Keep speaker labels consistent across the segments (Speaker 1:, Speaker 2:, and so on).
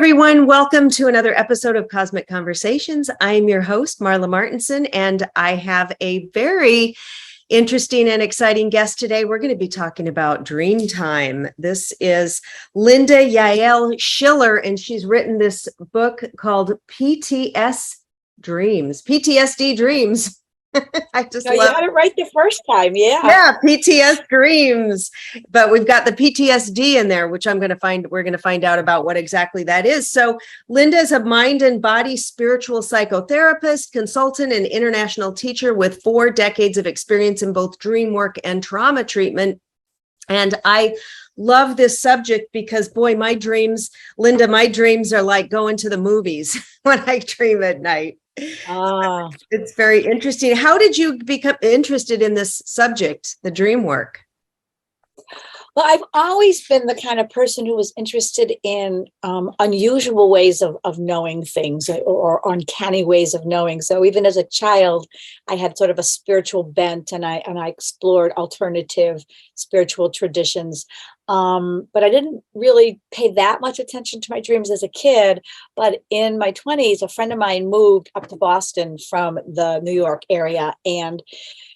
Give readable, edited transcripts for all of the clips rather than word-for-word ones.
Speaker 1: everyone. Welcome to another episode of Cosmic Conversations. I'm your host, Marla Martinson, and I have a very interesting and exciting guest today. We're going to be talking about dream time. This is Linda Yael Schiller, and she's written this book called PTSD Dreams. I just
Speaker 2: love you got it right the first time. Yeah,
Speaker 1: PTS Dreams. But we've got the PTSD in there, which we're going to find out about what exactly that is. So Linda is a mind and body spiritual psychotherapist, consultant, and international teacher with 4 decades of experience in both dream work and trauma treatment. And I love this subject because, boy, my dreams are like going to the movies when I dream at night. It's very interesting. How did you become interested in this subject, the dream work?
Speaker 2: Well, I've always been the kind of person who was interested in unusual ways of knowing things or uncanny ways of knowing. So even as a child, I had sort of a spiritual bent, and I explored alternative spiritual traditions. But I didn't really pay that much attention to my dreams as a kid. But in my 20s, a friend of mine moved up to Boston from the New York area, and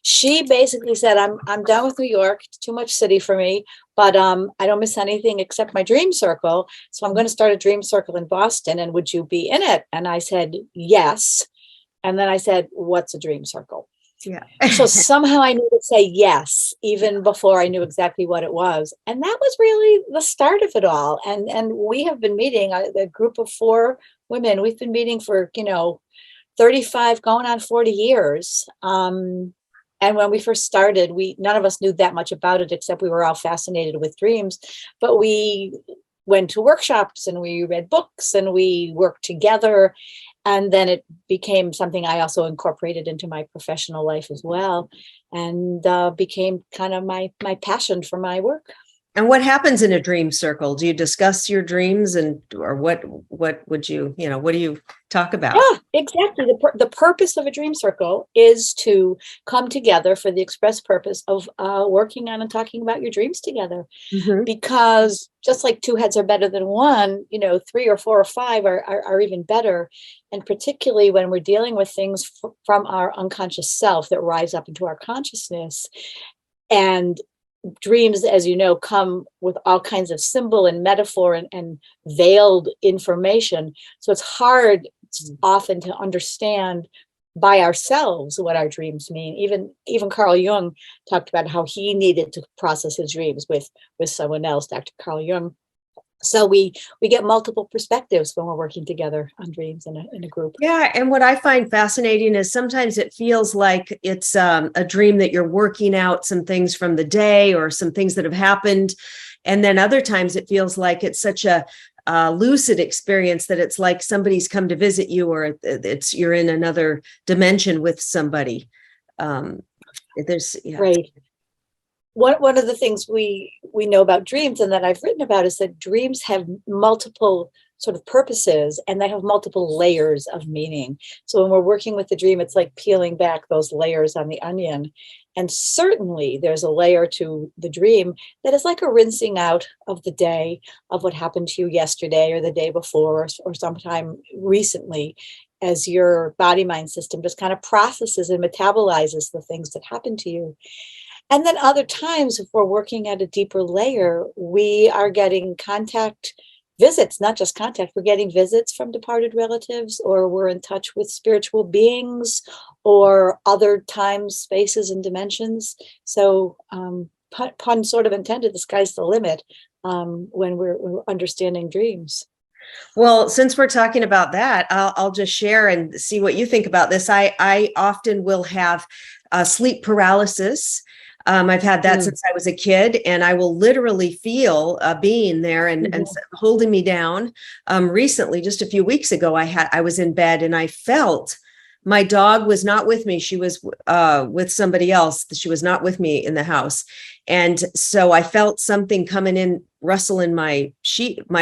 Speaker 2: she basically said, I'm done with New York. It's too much city for me, but I don't miss anything except my dream circle. So I'm going to start a dream circle in Boston, and would you be in it? And I said, yes. And then I said, what's a dream circle?
Speaker 1: Yeah.
Speaker 2: So somehow I knew to say yes, even before I knew exactly what it was. And that was really the start of it all. And we have been meeting, a group of 4 women. We've been meeting for, 35 going on 40 years. And when we first started, none of us knew that much about it, except we were all fascinated with dreams. But we went to workshops and we read books and we worked together. And then it became something I also incorporated into my professional life as well, and became kind of my passion for my work.
Speaker 1: And what happens in a dream circle? Do you discuss your dreams, or what would you, what do you talk about?
Speaker 2: Yeah, exactly. The purpose of a dream circle is to come together for the express purpose of working on and talking about your dreams together. Mm-hmm. Because just like 2 heads are better than 1, 3 or 4 or 5 are even better. And particularly when we're dealing with things from our unconscious self that rise up into our consciousness. And dreams, as you know, come with all kinds of symbol and metaphor and veiled information. So it's hard often to understand by ourselves what our dreams mean. Even Carl Jung talked about how he needed to process his dreams with someone else, Dr. Carl Jung. So we get multiple perspectives when we're working together on dreams in a group.
Speaker 1: Yeah, and what I find fascinating is sometimes it feels like it's a dream that you're working out some things from the day or some things that have happened. And then other times it feels like it's such a lucid experience that it's like somebody's come to visit you, or you're in another dimension with somebody.
Speaker 2: Right. One of the things we know about dreams, and that I've written about, is that dreams have multiple sort of purposes, and they have multiple layers of meaning. So when we're working with the dream, it's like peeling back those layers on the onion. And certainly there's a layer to the dream that is like a rinsing out of the day, of what happened to you yesterday or the day before or sometime recently, as your body-mind system just kind of processes and metabolizes the things that happened to you. And then other times, if we're working at a deeper layer, we are getting visits, not just contact, we're getting visits from departed relatives, or we're in touch with spiritual beings or other times, spaces, and dimensions. So pun sort of intended, the sky's the limit when we're understanding dreams.
Speaker 1: Well, since we're talking about that, I'll just share and see what you think about this. I often will have sleep paralysis. I've had that since I was a kid, and I will literally feel a being there and holding me down. Recently, just a few weeks ago, I was in bed and I felt my dog was not with me. She was with somebody else. She was not with me in the house. And so I felt something coming in, rustling my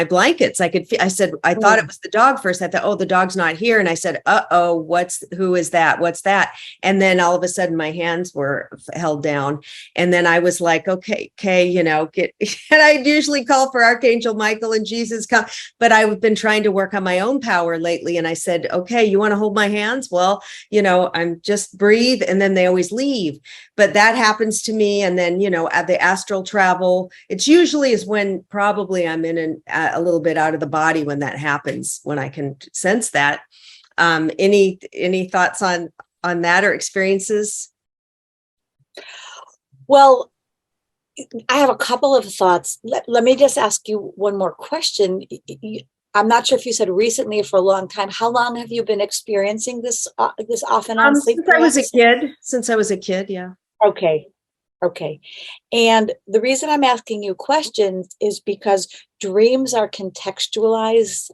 Speaker 1: blankets. I said, I thought it was the dog first. I thought, oh, the dog's not here. And I said, who is that? What's that? And then all of a sudden my hands were held down. And then I was like, okay, and I usually call for Archangel Michael and Jesus come, but I've been trying to work on my own power lately. And I said, okay, you want to hold my hands? Well, I'm just breathe. And then they always leave. But that happens to me. And then, at the astral travel, it's usually is when probably I'm in a little bit out of the body when that happens, when I can sense that. Any thoughts on that or experiences?
Speaker 2: Well, I have a couple of thoughts. Let me just ask you one more question. I'm not sure if you said recently or for a long time. How long have you been experiencing this off and on sleep paralysis?
Speaker 1: Since I was a kid, yeah.
Speaker 2: Okay. And the reason I'm asking you questions is because dreams are contextualized,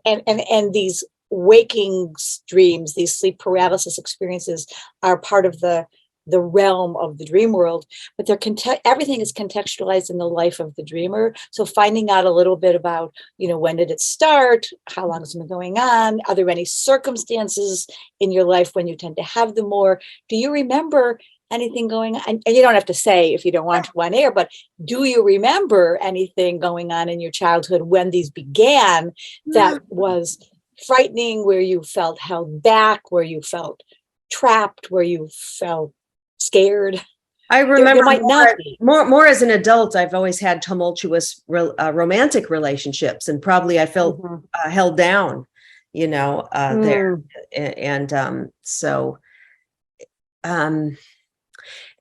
Speaker 2: and these waking dreams, these sleep paralysis experiences are part of the realm of the dream world, but everything is contextualized in the life of the dreamer. So finding out a little bit about, when did it start? How long has it been going on? Are there any circumstances in your life when you tend to have them more? Do you remember anything going on? And you don't have to say if you don't want to on air, but do you remember anything going on in your childhood when these began that was frightening, where you felt held back, where you felt trapped, where you felt scared?
Speaker 1: I remember
Speaker 2: there
Speaker 1: more as an adult. I've always had tumultuous romantic relationships, and probably I felt held down, there. And so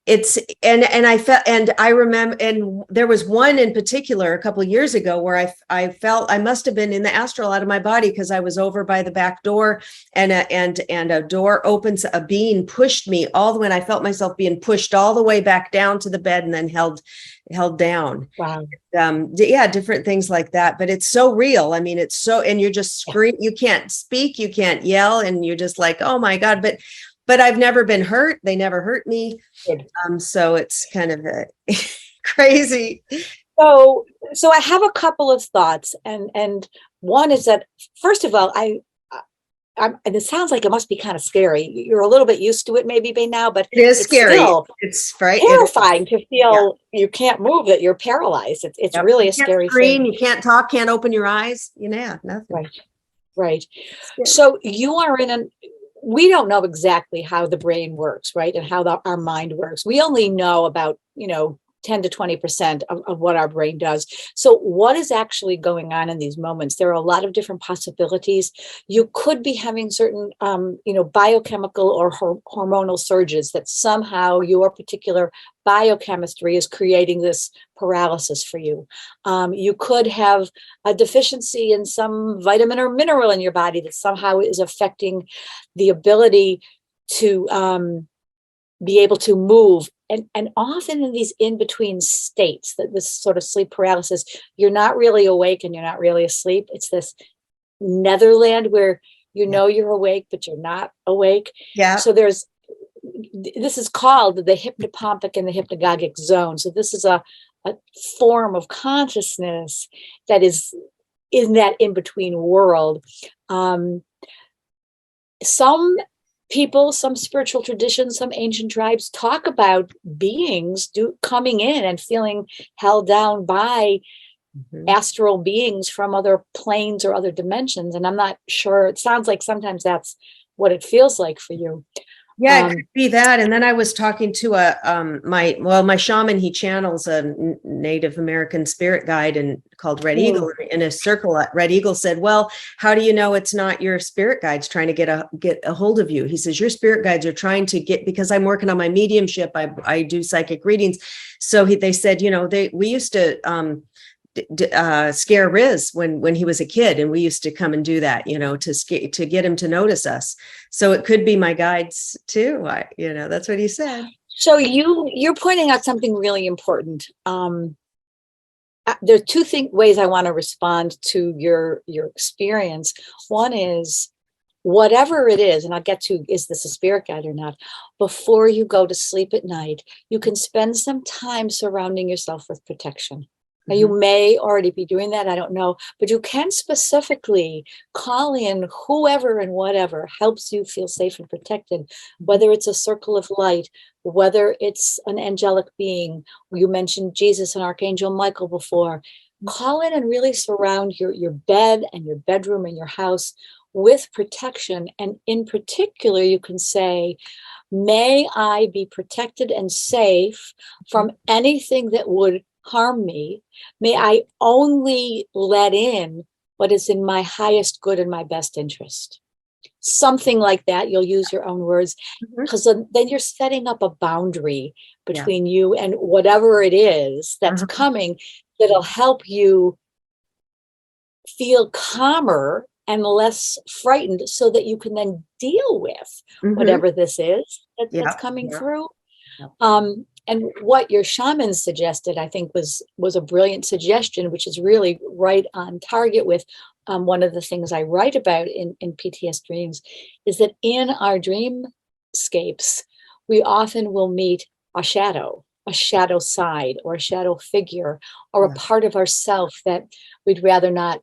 Speaker 1: it's, and I felt, and I remember, and there was one in particular a couple of years ago where I felt I must have been in the astral out of my body, because I was over by the back door, and a door opens, a being pushed me all the way, and I felt myself being pushed all the way back down to the bed and then held down.
Speaker 2: Wow.
Speaker 1: Different things like that. But it's so real. I mean, it's so, and you're just screaming, you can't speak, you can't yell, and you're just like, oh my God. But I've never been hurt. They never hurt me. So it's kind of crazy.
Speaker 2: So I have a couple of thoughts, and one is that, first of all, and it sounds like it must be kind of scary. You're a little bit used to it maybe by now, but
Speaker 1: it is scary. It's
Speaker 2: terrifying to feel you can't move, that you're paralyzed. It's really a scary thing.
Speaker 1: You can't talk, can't open your eyes. Nothing.
Speaker 2: Right. So you are we don't know exactly how the brain works, right? And how our mind works. We only know about, 10 to 20% of what our brain does. So what is actually going on in these moments? There are a lot of different possibilities. You could be having certain, biochemical or hormonal surges that somehow your particular biochemistry is creating this paralysis for you. You could have a deficiency in some vitamin or mineral in your body that somehow is affecting the ability to be able to move. And often in these in-between states, that this sort of sleep paralysis, you're not really awake and you're not really asleep. It's this netherland where you're awake, but you're not awake.
Speaker 1: Yeah.
Speaker 2: So this is called the hypnopompic and the hypnagogic zone. So this is a form of consciousness that is in that in-between world. Some people, some spiritual traditions, some ancient tribes talk about beings coming in and feeling held down by astral beings from other planes or other dimensions. And I'm not sure. It sounds like sometimes that's what it feels like for you.
Speaker 1: Yeah, it could be that. And then I was talking to my shaman. He channels a Native American spirit guide called Red Eagle. In a circle, Red Eagle said, well, how do you know it's not your spirit guides trying to get a hold of you? He says, your spirit guides are trying to because I'm working on my mediumship. I do psychic readings. So they said, we used to scare Riz when he was a kid, and we used to come and do that, to get him to notice us. So it could be my guides too. That's what he said.
Speaker 2: So you're pointing out something really important. There are two ways I want to respond to your experience. One is, whatever it is, and I'll get to, is this a spirit guide or not? Before you go to sleep at night, you can spend some time surrounding yourself with protection. Now, you may already be doing that, I don't know, but you can specifically call in whoever and whatever helps you feel safe and protected, whether it's a circle of light, whether it's an angelic being. You mentioned Jesus and Archangel Michael before. Call in and really surround your bed and your bedroom and your house with protection. And in particular, you can say, may I be protected and safe from anything that would harm me. May I only let in what is in my highest good and my best interest. Something like that. You'll use your own words, because then you're setting up a boundary between you and whatever it is that's coming, that'll help you feel calmer and less frightened, so that you can then deal with whatever this is that's coming through. And what your shaman suggested, I think, was a brilliant suggestion, which is really right on target with one of the things I write about in PTSD Dreams, is that in our dreamscapes, we often will meet a shadow side, or a shadow figure, or a part of ourself that we'd rather not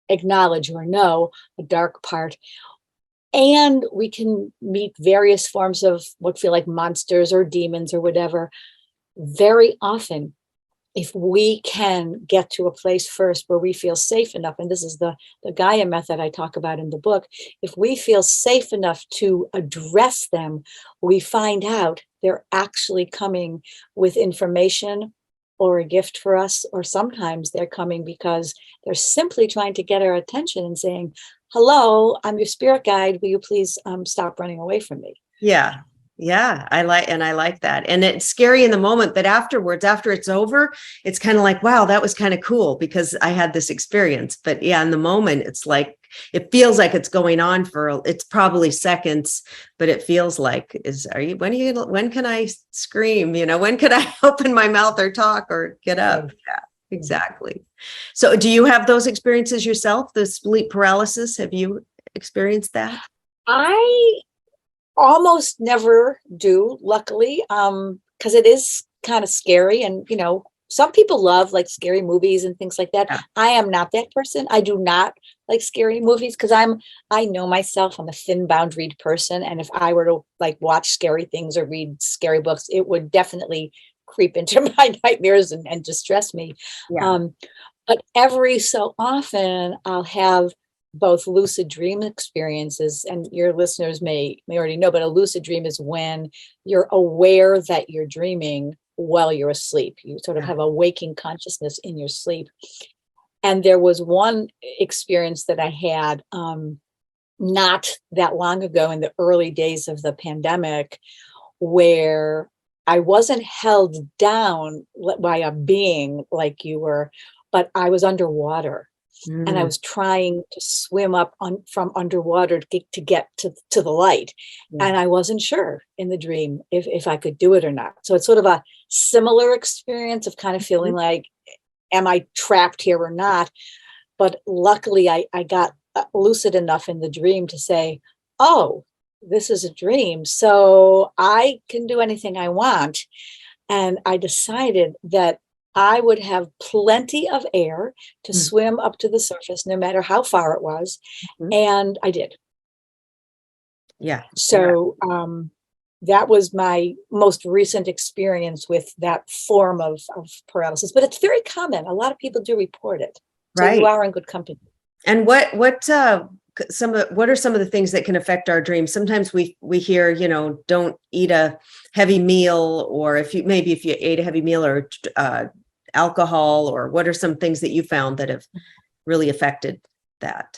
Speaker 2: acknowledge or know, a dark part. And we can meet various forms of what feel like monsters or demons or whatever. Very often, if we can get to a place first where we feel safe enough, and this is the GAIA method I talk about in the book, if we feel safe enough to address them, we find out they're actually coming with information or a gift for us, or sometimes they're coming because they're simply trying to get our attention and saying, hello, I'm your spirit guide. Will you please stop running away from me?
Speaker 1: Yeah. Yeah. I like that. And it's scary in the moment, but afterwards, after it's over, it's kind of like, wow, that was kind of cool because I had this experience. But yeah, in the moment, it's like, it feels like it's going on it's probably seconds, but it feels like, when can I scream? When could I open my mouth or talk or get up? Yeah, exactly. So do you have those experiences yourself, the sleep paralysis? Have you experienced that?
Speaker 2: I almost never do, luckily, because it is kind of scary. And, some people love like scary movies and things like that. Yeah. I am not that person. I do not like scary movies because I know myself. I'm a thin boundaried person. And if I were to like watch scary things or read scary books, it would definitely creep into my nightmares and distress me. Yeah. But every so often I'll have both lucid dream experiences, and your listeners may already know, but a lucid dream is when you're aware that you're dreaming while you're asleep. You sort of have a waking consciousness in your sleep. And there was one experience that I had not that long ago in the early days of the pandemic, where I wasn't held down by a being like you were, but I was underwater. And I was trying to swim up from underwater to get to the light. And I wasn't sure in the dream if I could do it or not. So it's sort of a similar experience of kind of feeling like, am I trapped here or not? But luckily I got lucid enough in the dream to say, oh, this is a dream, so I can do anything I want. And I decided that I would have plenty of air to swim up to the surface, no matter how far it was. And I did.
Speaker 1: Yeah.
Speaker 2: So that was my most recent experience with that form of paralysis. But it's very common. A lot of people do report it. So you are in good company.
Speaker 1: And what are some of the things that can affect our dreams? Sometimes we hear, don't eat a heavy meal, or if you ate a heavy meal, or alcohol, or what are some things that you found that have really affected that?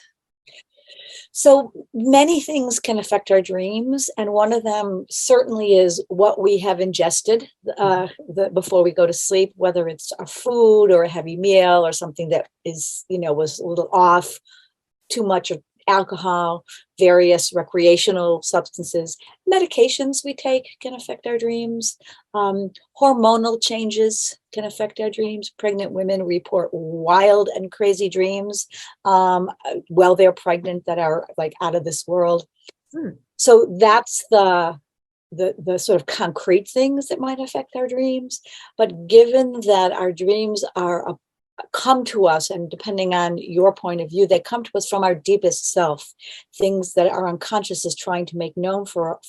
Speaker 2: So many things can affect our dreams. And one of them certainly is what we have ingested before we go to sleep, whether it's a food or a heavy meal or something that is, was a little off, too much alcohol, various recreational substances, medications we take can affect our dreams. Hormonal changes can affect our dreams. Pregnant women report wild and crazy dreams while they're pregnant that are like out of this world. So that's the sort of concrete things that might affect our dreams. But given that our dreams are come to us, and depending on your point of view, they come to us from our deepest self, things that our unconscious is trying to make known for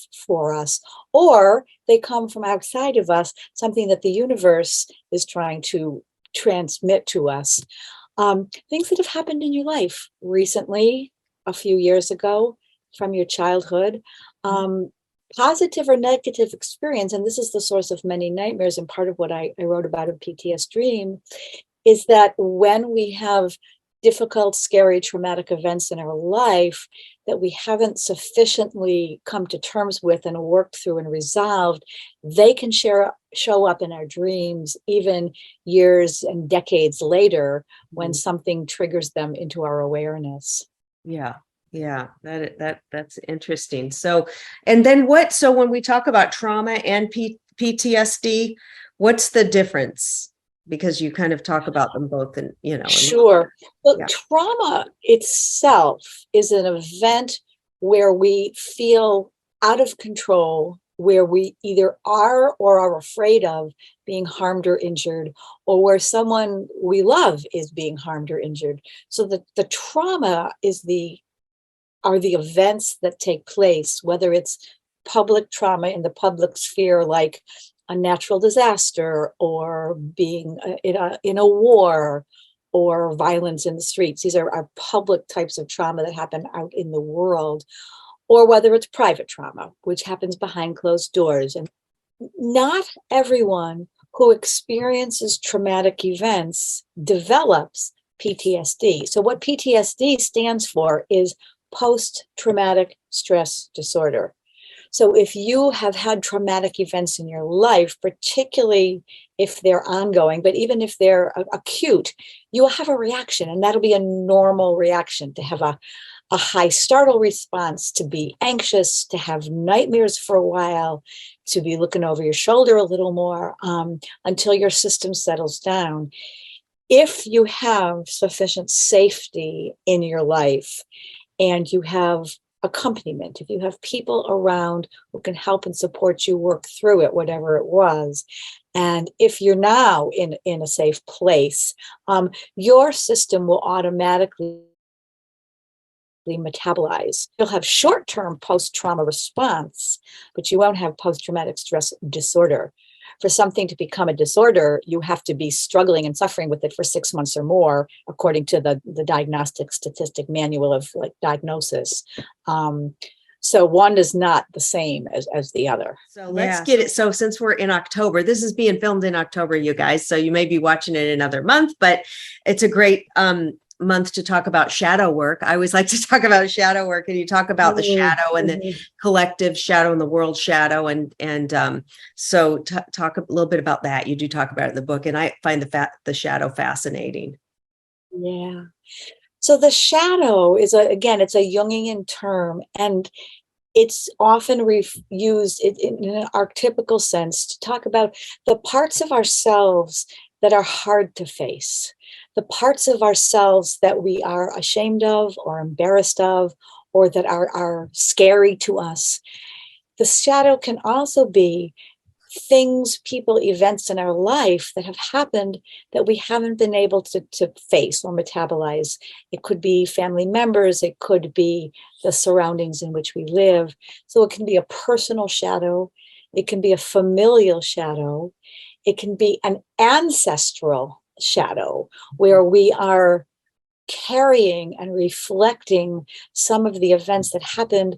Speaker 2: us, or they come from outside of us, something that the universe is trying to transmit to us. Things that have happened in your life recently, a few years ago, from your childhood, positive or negative experience, and this is the source of many nightmares, and part of what I wrote about in PTSD Dream, is that when we have difficult, scary, traumatic events in our life that we haven't sufficiently come to terms with and worked through and resolved, they can show up in our dreams even years and decades later when something triggers them into our awareness.
Speaker 1: Yeah. Yeah, that's interesting. So, and then so when we talk about trauma and PTSD, what's the difference? Because you kind of talk about them both and,
Speaker 2: Sure. Well, trauma itself is an event where we feel out of control, where we either are or are afraid of being harmed or injured, or where someone we love is being harmed or injured. So the trauma are the events that take place, whether it's public trauma in the public sphere, like a natural disaster, or being in a war, or violence in the streets. These are public types of trauma that happen out in the world, or whether it's private trauma, which happens behind closed doors. And not everyone who experiences traumatic events develops PTSD. So what PTSD stands for is post-traumatic stress disorder. So if you have had traumatic events in your life, particularly if they're ongoing, but even if they're acute, you will have a reaction, and that'll be a normal reaction, to have a high startle response, to be anxious, to have nightmares for a while, to be looking over your shoulder a little more until your system settles down. If you have sufficient safety in your life, and you have accompaniment, if you have people around who can help and support you work through it, whatever it was, and if you're now in a safe place, your system will automatically metabolize. You'll have short-term post-trauma response, but you won't have post-traumatic stress disorder. For something to become a disorder, you have to be struggling and suffering with it for 6 months or more, according to the Diagnostic Statistic Manual of diagnosis. So one is not the same as the other.
Speaker 1: So let's get it. So since we're in October, this is being filmed in October, you guys, so you may be watching it another month, but it's a great month to talk about shadow work. I always like to talk about shadow work, and you talk about the shadow and the collective shadow and the world shadow. So talk a little bit about that. You do talk about it in the book, and I find the shadow fascinating.
Speaker 2: Yeah. So the shadow is it's a Jungian term, and it's often used in an archetypical sense to talk about the parts of ourselves that are hard to face, the parts of ourselves that we are ashamed of or embarrassed of, or that are scary to us. The shadow can also be things, people, events in our life that have happened that we haven't been able to face or metabolize. It could be family members, it could be the surroundings in which we live. So it can be a personal shadow, it can be a familial shadow, it can be an ancestral shadow where we are carrying and reflecting some of the events that happened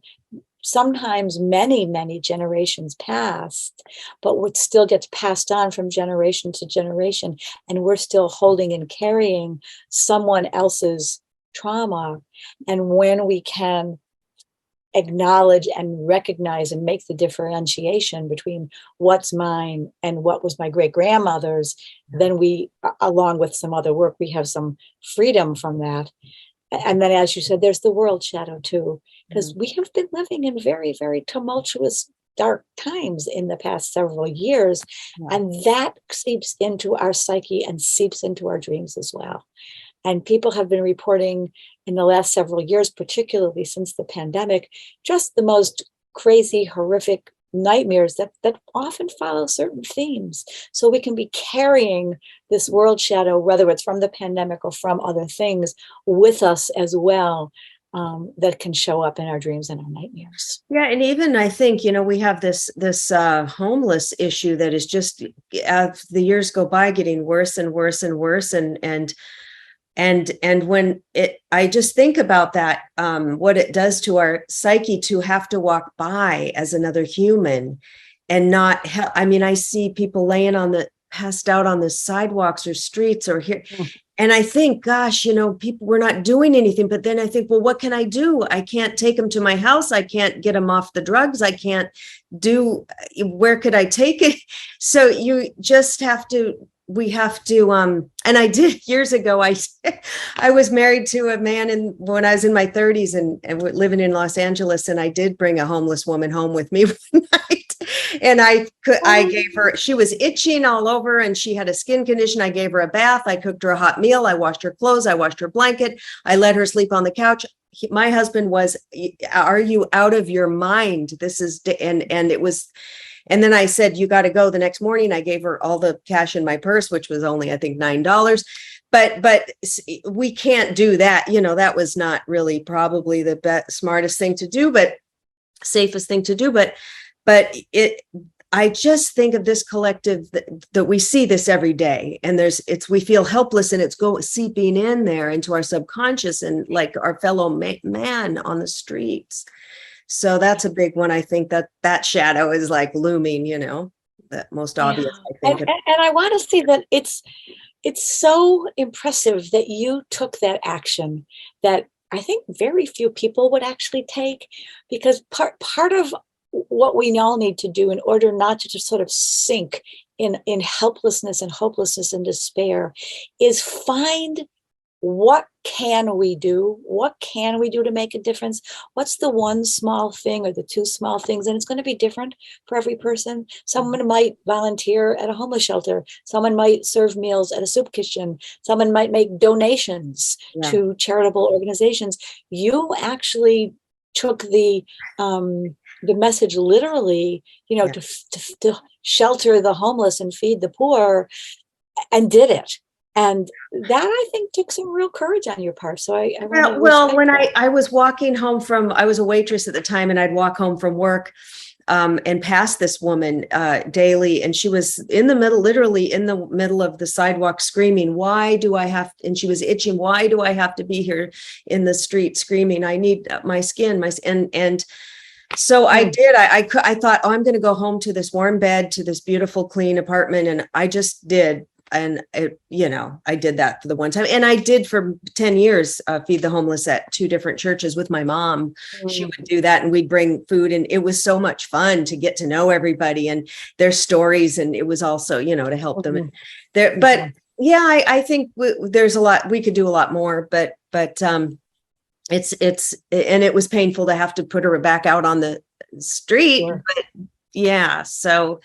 Speaker 2: sometimes many generations past, but what still gets passed on from generation to generation, and we're still holding and carrying someone else's trauma. And when we can acknowledge and recognize and make the differentiation between what's mine and what was my great-grandmother's, then we, along with some other work, we have some freedom from that. And then, as you said, there's the world shadow too, because we have been living in very, very tumultuous, dark times in the past several years.
Speaker 1: Yeah.
Speaker 2: And that seeps into our psyche and seeps into our dreams as well. And people have been reporting in the last several years, particularly since the pandemic, just the most crazy, horrific nightmares that often follow certain themes. So we can be carrying this world shadow, whether it's from the pandemic or from other things, with us as well, that can show up in our dreams and our nightmares.
Speaker 1: Yeah, and even I think, we have this homeless issue that is just, as the years go by, getting worse and worse and worse, and when I just think about that, what it does to our psyche to have to walk by as another human and not help. I mean, I see people passed out on the sidewalks or streets or here. And I think, gosh, people, we're not doing anything. But then I think, well, what can I do? I can't take them to my house. I can't get them off the drugs. I can't where could I take it? So you just have to, we have to, and I did years ago, I was married to a man when I was in my 30s and living in Los Angeles, and I did bring a homeless woman home with me one night. And I gave her, she was itching all over and she had a skin condition. I gave her a bath. I cooked her a hot meal. I washed her clothes. I washed her blanket. I let her sleep on the couch. My husband was, are you out of your mind? This is, and it was, and then I said, you got to go the next morning. I gave her all the cash in my purse, which was only, I think, $9. But we can't do that. That was not really probably the smartest thing to do, but safest thing to do. But I just think of this collective that we see this every day, and we feel helpless, and it's seeping in there into our subconscious and like our fellow man on the streets. So that's a big one. I think that shadow is like looming, the most obvious, I think.
Speaker 2: And I want to say that it's so impressive that you took that action that I think very few people would actually take, because part of what we all need to do in order not to just sort of sink in helplessness and hopelessness and despair is find what can we do? What can we do to make a difference? What's the one small thing or the two small things? And it's going to be different for every person. Someone might volunteer at a homeless shelter. Someone might serve meals at a soup kitchen. Someone might make donations to charitable organizations. You actually took the message literally, to shelter the homeless and feed the poor, and did it. And that, I think, took some real courage on your part. So
Speaker 1: when I was walking home I was a waitress at the time, and I'd walk home from work and pass this woman daily. And she was literally in the middle of the sidewalk screaming, and she was itching. Why do I have to be here in the street screaming? I need my skin, and so I did. I thought, I'm going to go home to this warm bed, to this beautiful, clean apartment. And I just did. And I did that for the one time. And I did for 10 years, feed the homeless at 2 different churches with my mom. She would do that, and we'd bring food, and it was so much fun to get to know everybody and their stories. And it was also, to help them there. But yeah, I think there's a lot, we could do a lot more, but it's, and it was painful to have to put her back out on the street. Sure. But yeah. So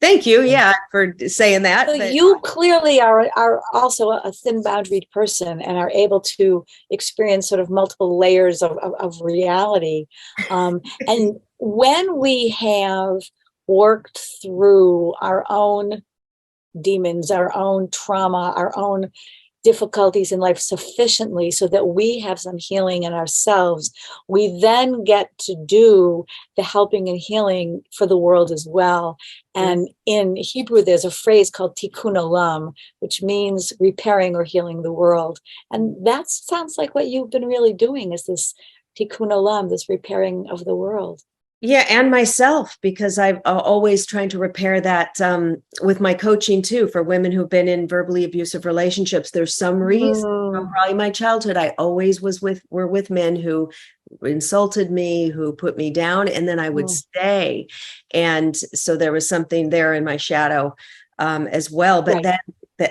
Speaker 1: thank you. Yeah. For saying that.
Speaker 2: So you clearly are also a thin boundaried person and are able to experience sort of multiple layers of reality. And when we have worked through our own demons, our own trauma, our own difficulties in life sufficiently so that we have some healing in ourselves, we then get to do the helping and healing for the world as well. And in Hebrew, there's a phrase called tikkun olam, which means repairing or healing the world. And that sounds like what you've been really doing, is this tikkun olam, this repairing of the world.
Speaker 1: Yeah, and myself, because I'm always trying to repair that with my coaching too, for women who've been in verbally abusive relationships. There's some reason from probably my childhood, I always were with men who insulted me, who put me down, and then I would stay. And so there was something there in my shadow as well. But then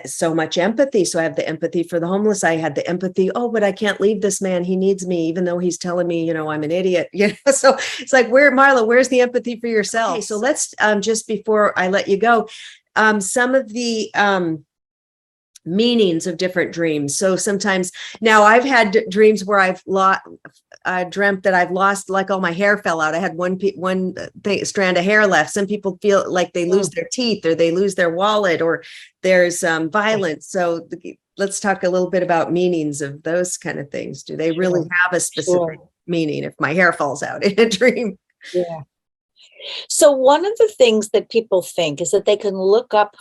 Speaker 1: so much empathy. So I have the empathy for the homeless. I had the empathy. Oh, but I can't leave this man. He needs me, even though he's telling me, I'm an idiot. So it's like, Marla, where's the empathy for yourself? Okay, so let's, just before I let you go, some of the, meanings of different dreams. So sometimes now I've had dreams where I've dreamt that I've lost, like all my hair fell out. I had one strand of hair left. Some people feel like they lose their teeth, or they lose their wallet, or there's violence. So let's talk a little bit about meanings of those kind of things. Do they really have a specific meaning if my hair falls out in a dream?
Speaker 2: Yeah. So one of the things that people think is that they can look up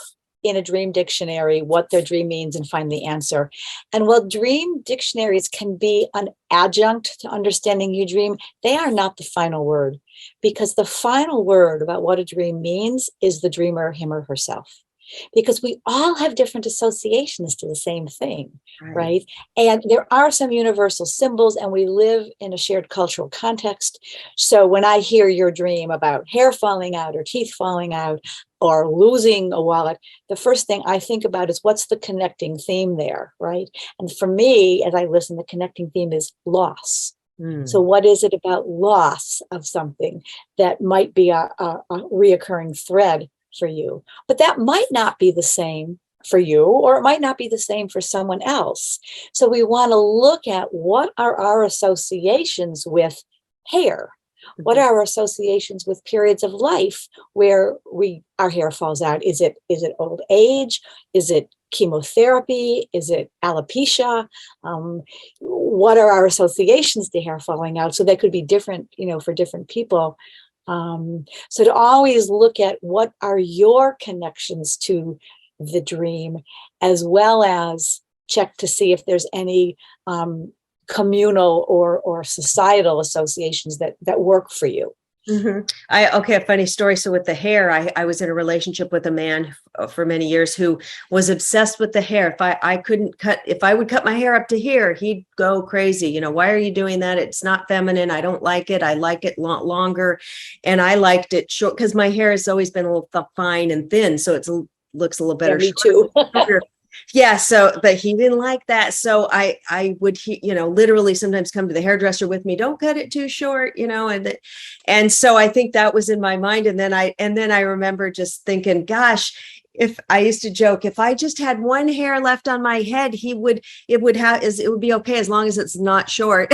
Speaker 2: in a dream dictionary what their dream means and find the answer. And while dream dictionaries can be an adjunct to understanding your dream, they are not the final word, because the final word about what a dream means is the dreamer, him or herself. Because we all have different associations to the same thing, right? And there are some universal symbols, and we live in a shared cultural context. So when I hear your dream about hair falling out or teeth falling out or losing a wallet, the first thing I think about is what's the connecting theme there, right? And for me, as I listen, the connecting theme is loss. So what is it about loss of something that might be a reoccurring thread for you? But that might not be the same for you, or it might not be the same for someone else. So we want to look at what are our associations with hair? What are our associations with periods of life where our hair falls out? Is it old age? Is it chemotherapy? Is it alopecia? What are our associations to hair falling out? So they could be different, for different people. So to always look at what are your connections to the dream, as well as check to see if there's any communal or societal associations that work for you.
Speaker 1: Okay, a funny story. So with the hair, I was in a relationship with a man for many years who was obsessed with the hair. If I would cut my hair up to here, he'd go crazy. Why are you doing that? It's not feminine. I don't like it. I like it longer. And I liked it short because my hair has always been a little fine and thin. So it looks a little better.
Speaker 2: Yeah, me too.
Speaker 1: Yeah. So, but he didn't like that. So I would, literally sometimes come to the hairdresser with me, don't cut it too short, and so I think that was in my mind. And then I remember just thinking, gosh, if I used to joke, if I just had one hair left on my head, it would be okay as long as it's not short.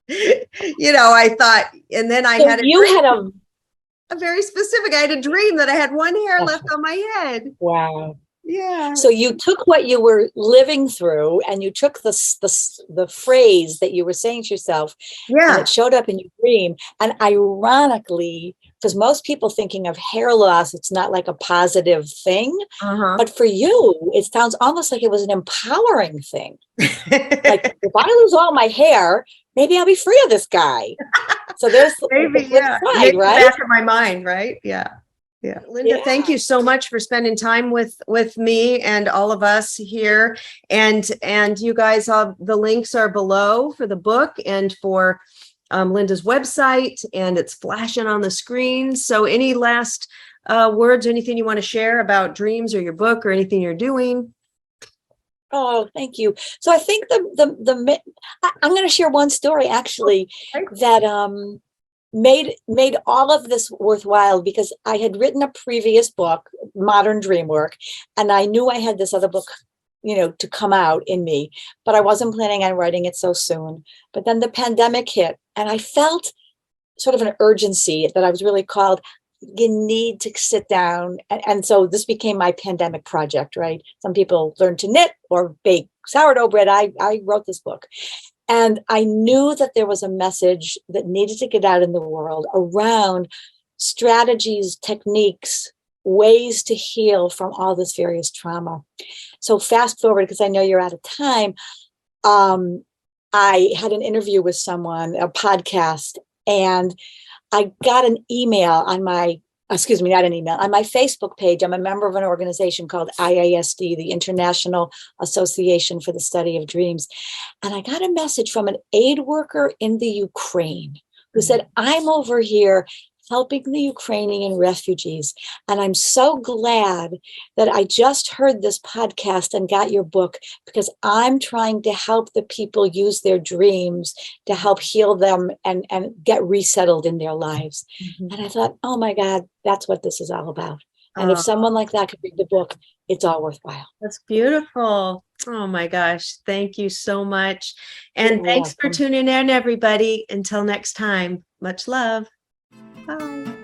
Speaker 1: I thought, and then I had a very specific, I had a dream that I had one hair left on my head.
Speaker 2: Wow.
Speaker 1: Yeah.
Speaker 2: So you took what you were living through, and you took the phrase that you were saying to yourself, and it showed up in your dream. And ironically, because most people thinking of hair loss, it's not like a positive thing, but for you, it sounds almost like it was an empowering thing. Like, if I lose all my hair, maybe I'll be free of this guy. So there's
Speaker 1: maybe,
Speaker 2: side, right?
Speaker 1: Back in my mind, right? Yeah. Yeah. Linda, thank you so much for spending time with me and all of us here. And you guys, the links are below for the book and for Linda's website, and it's flashing on the screen. So any last words, anything you want to share about dreams or your book or anything you're doing?
Speaker 2: Oh, thank you. So I think I'm going to share one story actually that made all of this worthwhile, because I had written a previous book, Modern Dreamwork, and I knew I had this other book, to come out in me, but I wasn't planning on writing it so soon. But then the pandemic hit, and I felt sort of an urgency that I was really called, you need to sit down. And so this became my pandemic project, right? Some people learn to knit or bake sourdough bread. I wrote this book. And I knew that there was a message that needed to get out in the world around strategies, techniques, ways to heal from all this various trauma. So fast forward, because I know you're out of time, I had an interview with someone, a podcast, and I got an email on my Facebook page. I'm a member of an organization called IASD, the International Association for the Study of Dreams. And I got a message from an aid worker in the Ukraine who said, I'm over here helping the Ukrainian refugees. And I'm so glad that I just heard this podcast and got your book, because I'm trying to help the people use their dreams to help heal them and get resettled in their lives.
Speaker 1: Mhm.
Speaker 2: And I thought, oh my God, that's what this is all about. And if
Speaker 1: Oh,
Speaker 2: someone like that could read the book, it's all worthwhile.
Speaker 1: that's beautiful. Oh my gosh. Thank you so much. And
Speaker 2: You're
Speaker 1: thanks for
Speaker 2: welcome.
Speaker 1: tuning in, everybody. Until next time, much love. Bye.